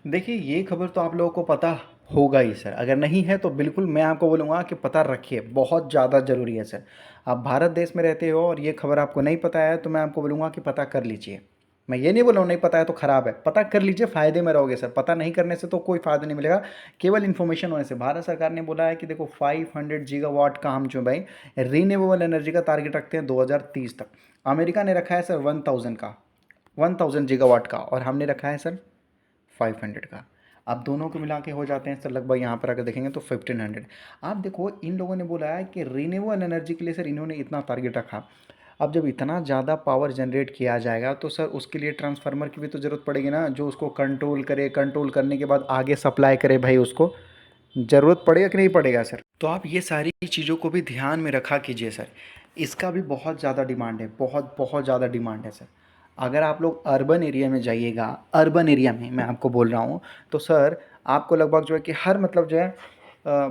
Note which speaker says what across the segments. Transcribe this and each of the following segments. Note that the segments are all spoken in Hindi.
Speaker 1: देखिए, ये खबर तो आप लोगों को पता होगा ही सर। अगर नहीं है तो बिल्कुल मैं आपको बोलूँगा कि पता रखिए, बहुत ज़्यादा ज़रूरी है सर। आप भारत देश में रहते हो और ये खबर आपको नहीं पता है तो मैं आपको बोलूँगा कि पता कर लीजिए। मैं ये नहीं बोल रहा हूँ नहीं पता है तो ख़राब है, पता कर लीजिए, फ़ायदे में रहोगे सर। पता नहीं करने से तो कोई फ़ायदा नहीं मिलेगा, केवल इन्फॉर्मेशन होने से। भारत सरकार ने बोला है कि देखो 500 गीगावाट का हम जो भाई रीन्यूएबल एनर्जी का टारगेट रखते हैं 2030 तक। अमेरिका ने रखा है सर 1000 का, 1000 गीगावाट का, और हमने रखा है सर 500 का। अब दोनों को मिला के हो जाते हैं सर लगभग, यहाँ पर अगर देखेंगे तो 1500। आप देखो इन लोगों ने बोला है कि रीन्यूएबल एनर्जी के लिए सर इन्होंने इतना टारगेट रखा। अब जब इतना ज़्यादा पावर जनरेट किया जाएगा तो सर उसके लिए ट्रांसफार्मर की भी तो ज़रूरत पड़ेगी ना, जो उसको कंट्रोल करे, कंट्रोल करने के बाद आगे सप्लाई करे भाई, उसको ज़रूरत पड़ेगा कि नहीं पड़ेगा सर? तो आप ये सारी चीज़ों को भी ध्यान में रखा कीजिए सर। इसका भी बहुत ज़्यादा डिमांड है, बहुत बहुत ज़्यादा डिमांड है सर। अगर आप लोग अर्बन एरिया में जाइएगा, अर्बन एरिया में मैं आपको बोल रहा हूँ, तो सर आपको लगभग जो है कि हर मतलब जो है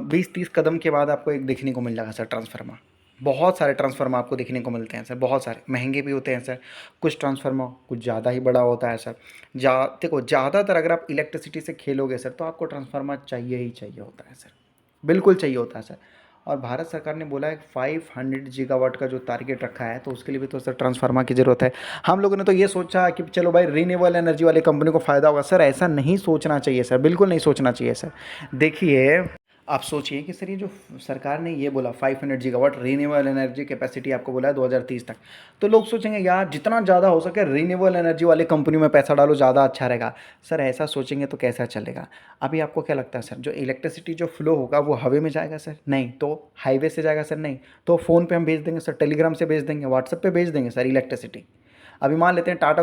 Speaker 1: 20-30 कदम के बाद आपको एक देखने को मिल जाएगा सर ट्रांसफार्मर। बहुत सारे ट्रांसफार्मर आपको देखने को मिलते हैं सर, बहुत सारे महंगे भी होते हैं सर। कुछ ट्रांसफार्मर कुछ ज़्यादा ही बड़ा होता है सर। देखो ज़्यादातर अगर आप इलेक्ट्रिसिटी से खेलोगे सर तो आपको ट्रांसफार्मर चाहिए ही चाहिए होता है सर, बिल्कुल चाहिए होता है सर। और भारत सरकार ने बोला है 500 गीगावाट का जो टारगेट रखा है तो उसके लिए भी तो सर ट्रांसफार्मर की ज़रूरत है। हम लोगों ने तो ये सोचा कि चलो भाई रीन्यूएबल एनर्जी वाले कंपनी को फ़ायदा होगा। सर ऐसा नहीं सोचना चाहिए सर, बिल्कुल नहीं सोचना चाहिए सर। देखिए, आप सोचिए कि सर ये जो सरकार ने ये बोला 500 गीगावाट रीन्यूएबल एनर्जी कैपेसिटी आपको बोला है 2030 तक, तो लोग सोचेंगे यार जितना ज़्यादा हो सके रीन्यूएबल एनर्जी वाले कंपनी में पैसा डालो, ज़्यादा अच्छा रहेगा। सर ऐसा सोचेंगे तो कैसा चलेगा? अभी आपको क्या लगता है सर, जो इलेक्ट्रिसिटी जो फ्लो होगा वो हवा में जाएगा सर? नहीं। तो हाईवे से जाएगा सर? नहीं। तो फ़ोन पे हम भेज देंगे सर, टेलीग्राम से भेज देंगे, व्हाट्सएप पे भेज देंगे सर इलेक्ट्रिसिटी। अभी मान लेते हैं टाटा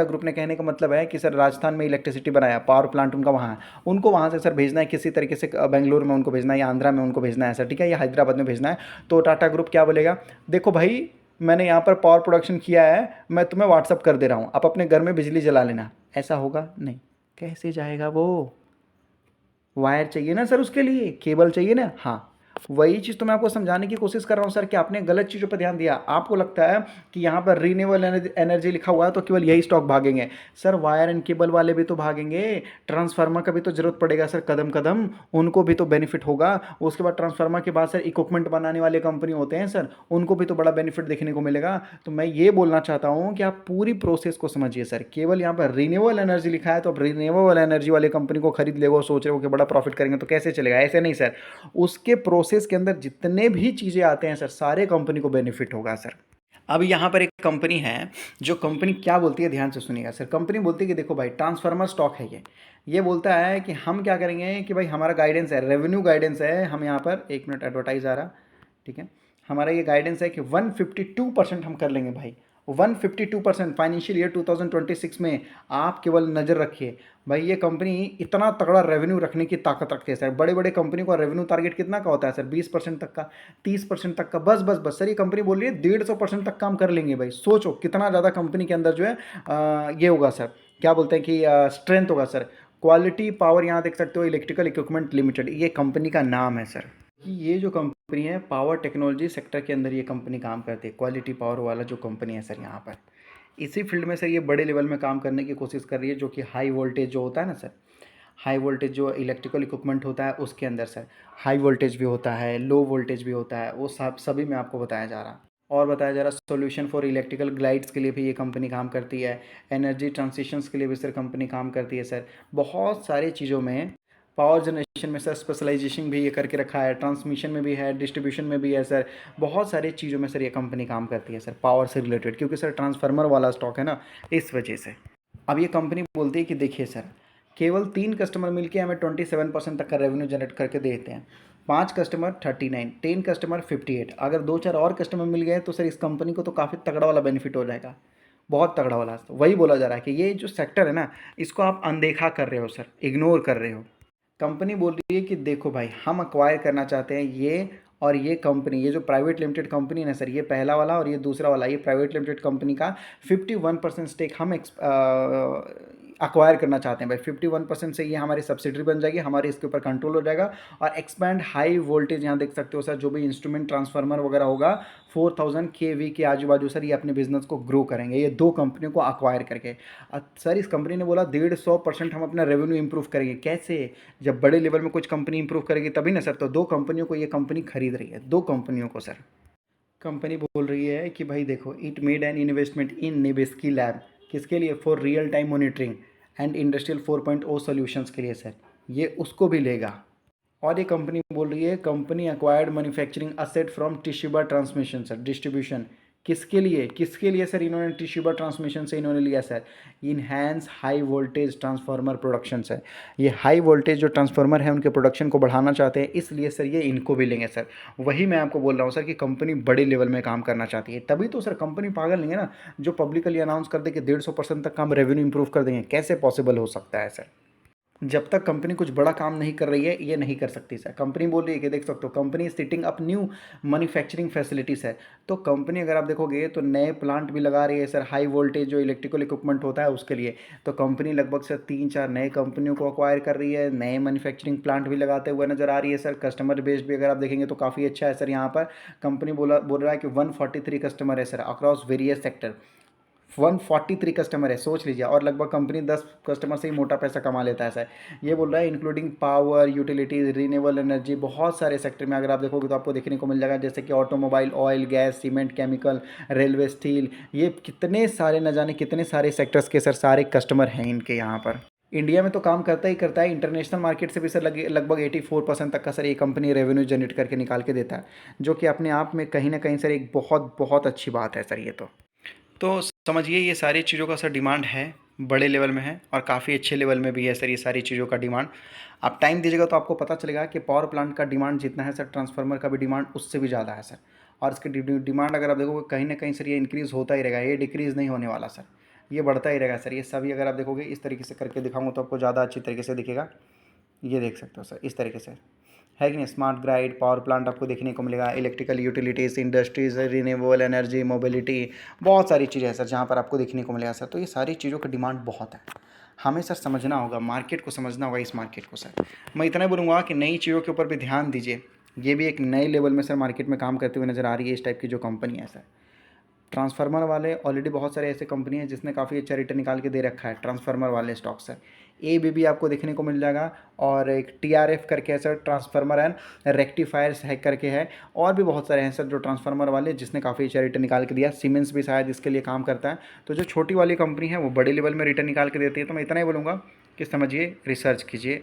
Speaker 1: ग्रुप ने कहने का मतलब है कि सर राजस्थान में इलेक्ट्रिसिटी बनाया, पावर प्लांट उनका वहाँ है, उनको वहाँ से सर भेजना है किसी तरीके से, बेंगलुरु में उनको भेजना है या आंध्रा में उनको भेजना है सर, ठीक है, या हैदराबाद में भेजना है। तो टाटा ग्रुप क्या बोलेगा, देखो भाई मैंने यहाँ पर पावर प्रोडक्शन किया है, मैं तुम्हें व्हाट्सअप कर दे रहा हूँ, आप अपने घर में बिजली जला लेना। ऐसा होगा नहीं। कैसे जाएगा वो? वायर चाहिए ना सर, उसके लिए केबल चाहिए ना। हाँ, वही चीज़ तो मैं आपको समझाने की कोशिश कर रहा हूँ सर कि आपने गलत चीज़ों पर ध्यान दिया। आपको लगता है कि यहाँ पर रीन्यूएबल एनर्जी लिखा हुआ है तो केवल यही स्टॉक भागेंगे। सर वायर एंड केबल वाले भी तो भागेंगे, ट्रांसफार्मर का भी तो ज़रूरत पड़ेगा सर, कदम कदम उनको भी तो बेनिफिट होगा। उसके बाद ट्रांसफार्मर के बाद सर इक्विपमेंट बनाने वाले कंपनी होते हैं सर, उनको भी तो बड़ा बेनिफिट देखने को मिलेगा। तो मैं ये बोलना चाहता हूँ कि आप पूरी प्रोसेस को समझिए सर। केवल यहाँ पर रीन्यूएबल एनर्जी लिखा है तो आप रीन्यूएबल एनर्जी वाले कंपनी को खरीद ले, सोच रहे हो कि बड़ा प्रॉफिट करेंगे, तो कैसे चलेगा? ऐसे नहीं सर। उसके प्रोसेस के अंदर जितने भी चीज़ें आते हैं सर, सारे कंपनी को बेनिफिट होगा सर। अब यहाँ पर एक कंपनी है, जो कंपनी क्या बोलती है ध्यान से सुनिएगा सर। कंपनी बोलती है कि देखो भाई ट्रांसफार्मर स्टॉक है ये बोलता है कि हम क्या करेंगे कि भाई हमारा गाइडेंस है, रेवेन्यू गाइडेंस है, हम यहाँ पर एक मिनट एडवर्टाइज आ रहा, ठीक है, हमारा ये गाइडेंस है कि 152% हम कर लेंगे भाई। 152% फाइनेंशियल ईयर 2026 में आप केवल नज़र रखिए भाई, ये कंपनी इतना तगड़ा रेवेन्यू रखने की ताकत रखती है सर। बड़े बड़े कंपनी का रेवेन्यू टारगेट कितना का होता है सर? 20% तक का, 30% तक का, बस बस बस सर। ये कंपनी बोल रही है 150% तक काम कर लेंगे भाई। सोचो कितना ज़्यादा कंपनी के अंदर जो है ये होगा सर, क्या बोलते हैं कि स्ट्रेंथ होगा सर। क्वालिटी पावर यहाँ देख सकते हो, इलेक्ट्रिकल इक्विपमेंट लिमिटेड ये कंपनी का नाम है सर। कि ये जो कंपनी है पावर टेक्नोलॉजी सेक्टर के अंदर ये कंपनी काम करती है, क्वालिटी पावर वाला जो कंपनी है सर, यहाँ पर इसी फील्ड में सर ये बड़े लेवल में काम करने की कोशिश कर रही है, जो कि हाई वोल्टेज जो होता है ना सर, हाई वोल्टेज जो इलेक्ट्रिकल इक्विपमेंट होता है उसके अंदर सर हाई वोल्टेज भी होता है, लो वोल्टेज भी होता है, वो सब सभी में आपको बताया जा रहा। और बताया जा रहा सॉल्यूशन फॉर इलेक्ट्रिकल ग्लाइड्स के लिए भी ये कंपनी काम करती है, एनर्जी ट्रांसिशंस के लिए भी सर कंपनी काम करती है सर, बहुत सारी चीज़ों में। पावर जनरेशन में सर स्पेशलाइजेशन भी ये करके रखा है, ट्रांसमिशन में भी है, डिस्ट्रीब्यूशन में भी है सर, बहुत सारी चीज़ों में सर ये कंपनी काम करती है सर, पावर से रिलेटेड, क्योंकि सर ट्रांसफार्मर वाला स्टॉक है ना, इस वजह से। अब ये कंपनी बोलती है कि देखिए सर, केवल 3 कस्टमर मिलके हमें 27% तक का रेवेन्यू जनरेट करके देते हैं, 5 कस्टमर 39, 10 कस्टमर 58, अगर 2-4 और कस्टमर मिल गए तो सर इस कंपनी को तो काफ़ी तगड़ा वाला बेनिफिट हो जाएगा, बहुत तगड़ा वाला। तो वही बोला जा रहा है कि ये जो सेक्टर है ना, इसको आप अनदेखा कर रहे हो सर, इग्नोर कर रहे हो। कंपनी बोल रही है कि देखो भाई हम अक्वायर करना चाहते हैं ये, और ये कंपनी, ये जो प्राइवेट लिमिटेड कंपनी है सर, ये पहला वाला और ये दूसरा वाला, ये प्राइवेट लिमिटेड कंपनी का 51% स्टेक हम अक्वायर करना चाहते हैं भाई 51% से ये हमारी सब्सिडरी बन जाएगी, हमारे इसके ऊपर कंट्रोल हो जाएगा। और एक्सपैंड हाई वोल्टेज, यहाँ देख सकते हो सर, जो भी इंस्ट्रूमेंट ट्रांसफार्मर वगैरह होगा 4000 kV के आजू बाजू सर, ये अपने बिजनेस को ग्रो करेंगे ये दो कंपनियों को अक्वायर करके। सर इस कंपनी ने बोला 150% हम अपना रेवेन्यू इंप्रूव करेंगे। कैसे? जब बड़े लेवल में कुछ कंपनी इंप्रूव करेगी तभी ना सर। तो दो कंपनियों को ये कंपनी खरीद रही है, दो कंपनियों को सर। कंपनी बोल रही है कि भाई देखो, it made an investment in निवेस्की लैब, किसके लिए? For real time monitoring and industrial 4.0 solutions के लिए सर, ये उसको भी लेगा। और ये कंपनी बोल रही है company acquired manufacturing asset from Toshiba transmission sir, distribution. किसके लिए? किसके लिए सर इन्होंने टिशिबा ट्रांसमिशन से इन्होंने लिया sir? Enhance high voltage transformer production sir. ये हाई वोल्टेज जो ट्रांसफार्मर है उनके प्रोडक्शन को बढ़ाना चाहते हैं, इसलिए सर ये इनको भी लेंगे सर। वही मैं आपको बोल रहा हूँ सर कि कंपनी बड़े लेवल में काम करना चाहती है, तभी तो सर कंपनी पागल नहीं है ना जो पब्लिकली अनाउंस कर दे कि 150% तक हम रेवेन्यू इंप्रूव कर देंगे। कैसे पॉसिबल हो सकता है सर? जब तक कंपनी कुछ बड़ा काम नहीं कर रही है ये नहीं कर सकती सर। कंपनी बोल रही है कि देख सकते हो company sitting up new manufacturing facilities है। तो कंपनी अगर आप देखोगे तो नए प्लांट भी लगा रही है सर, हाई वोल्टेज जो इलेक्ट्रिकल इक्विपमेंट होता है उसके लिए। तो कंपनी लगभग सर 3-4 नए कंपनियों को अक्वायर कर रही है, नए मैन्युफैक्चरिंग प्लांट भी लगाते हुए नजर आ रही है सर। कस्टमर बेस भी अगर आप देखेंगे तो काफ़ी अच्छा है सर। यहाँ पर कंपनी बोल रहा है कि 143 कस्टमर है sir across various sector. 143 customer है, सोच लीजिए। और लगभग कंपनी 10 कस्टमर से ही मोटा पैसा कमा लेता है सर। ये बोल रहा है including power, utilities, renewable energy, बहुत सारे सेक्टर में अगर आप देखोगे तो आपको देखने को मिल जाएगा, जैसे कि automobile, oil, gas, cement, chemical, railway, steel. ये कितने सारे, न जाने कितने सारे सेक्टर्स के सर सारे कस्टमर हैं इनके यहाँ पर। इंडिया में तो काम करता ही करता है, इंटरनेशनल मार्केट से भी सर लगभग 84% तक का सर ये कंपनी रेवेन्यू जनरेट करके निकाल के देता है, जो कि अपने आप में कहीं ना कहीं सर एक बहुत बहुत अच्छी बात है सर ये तो समझिए ये सारी चीज़ों का सर डिमांड है, बड़े लेवल में है और काफ़ी अच्छे लेवल में भी है सर ये सारी चीज़ों का डिमांड। आप टाइम दीजिएगा तो आपको पता चलेगा कि पावर प्लांट का डिमांड जितना है सर, ट्रांसफार्मर का भी डिमांड उससे भी ज़्यादा है सर। और इसकी डिमांड अगर आप देखोगे कहीं ना कहीं सर ये इंक्रीज़ होता ही रहेगा, ये डिक्रीज़ नहीं होने वाला सर, ये बढ़ता ही रहेगा सर। ये सभी अगर आप देखोगे इस तरीके से करके दिखाऊंगा तो आपको ज़्यादा अच्छी तरीके से दिखेगा। ये देख सकते हो सर इस तरीके से, है कि नहीं? स्मार्ट ग्राइड, पावर प्लांट आपको देखने को मिलेगा, electrical utilities, industries, renewable energy, mobility, बहुत सारी चीज़ें हैं सर जहाँ पर आपको देखने को मिलेगा सर। तो ये सारी चीज़ों का डिमांड बहुत है, हमें सर समझना होगा, मार्केट को समझना होगा, इस मार्केट को सर। मैं इतना ही बोलूँगा कि नई चीज़ों के ऊपर भी ध्यान दीजिए। ये भी एक नए लेवल में सर मार्केट में काम करते हुए नज़र आ रही है इस टाइप की जो कंपनी है सर। ट्रांसफार्मर वाले ऑलरेडी बहुत सारे ऐसे कंपनी है जिसने काफ़ी अच्छा रिटर्न निकाल के दे रखा है, ट्रांसफार्मर वाले स्टॉक्स है। ABB आपको देखने को मिल जाएगा, और एक TRF करके है sir, transformer and rectifiers hack करके है। और भी बहुत सारे हैं सर जो ट्रांसफार्मर वाले जिसने काफ़ी अच्छा रिटर्न निकाल के दिया। सीमेंस भी शायद इसके लिए काम करता है। तो जो छोटी वाली कंपनी है वो बड़े लेवल में रिटर्न निकाल के देती है। तो मैं इतना ही बोलूँगा कि समझिए, रिसर्च कीजिए,